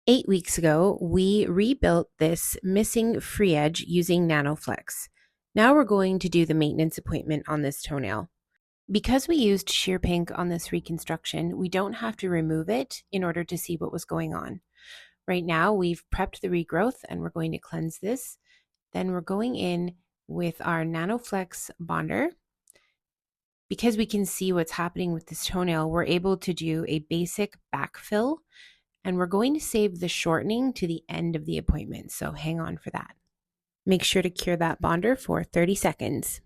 8 weeks ago, we rebuilt this missing free edge using NanoFlex. Now we're going to do the maintenance appointment on this toenail. Because we used sheer pink on this reconstruction, we don't have to remove it in order to see what was going on. Right now, we've prepped the regrowth and we're going to cleanse this. Then we're going in with our NanoFlex bonder. Because we can see what's happening with this toenail, we're able to do a basic backfill, and we're going to save the shortening to the end of the appointment, so hang on for that. Make sure to cure that bonder for 30 seconds.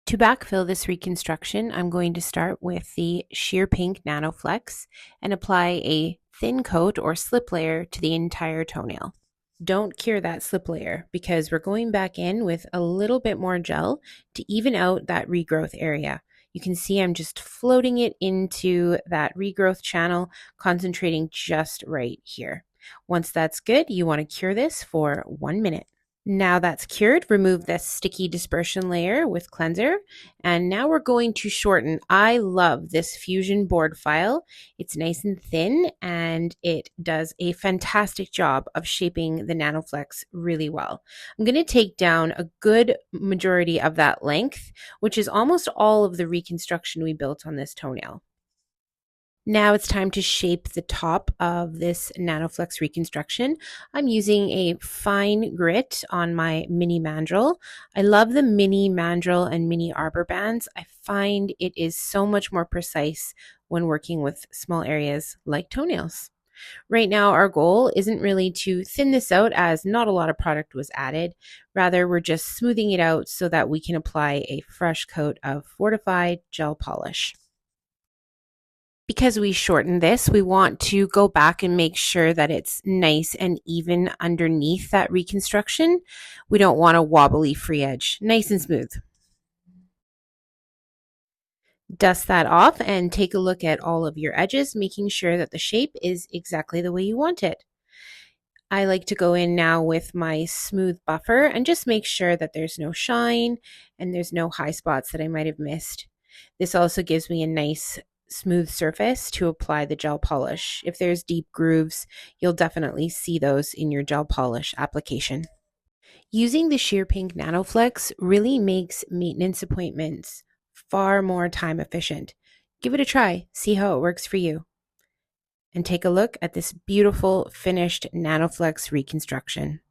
To backfill this reconstruction, I'm going to start with the sheer pink NanoFlex and apply a thin coat or slip layer to the entire toenail. Don't cure that slip layer because we're going back in with a little bit more gel to even out that regrowth area. You can see I'm just floating it into that regrowth channel, concentrating just right here. Once that's good, you want to cure this for 1 minute. Now that's cured, remove this sticky dispersion layer with cleanser, and now we're going to shorten. I love this fusion board file. It's nice and thin, and it does a fantastic job of shaping the NanoFlex really well. I'm going to take down a good majority of that length, which is almost all of the reconstruction we built on this toenail. Now it's time to shape the top of this NanoFlex reconstruction. I'm using a fine grit on my mini mandrel. I love the mini mandrel and mini arbor bands. I find it is so much more precise when working with small areas like toenails. Right now, our goal isn't really to thin this out as not a lot of product was added. Rather, we're just smoothing it out so that we can apply a fresh coat of fortified gel polish. Because we shortened this, we want to go back and make sure that it's nice and even underneath that reconstruction. We don't want a wobbly free edge, nice and smooth. Dust that off and take a look at all of your edges, making sure that the shape is exactly the way you want it. I like to go in now with my smooth buffer and just make sure that there's no shine and there's no high spots that I might have missed. This also gives me a nice smooth surface to apply the gel polish. If there's deep grooves, you'll definitely see those in your gel polish application. Using the sheer pink NanoFlex really makes maintenance appointments far more time efficient. Give it a try, see how it works for you. And take a look at this beautiful finished NanoFlex reconstruction.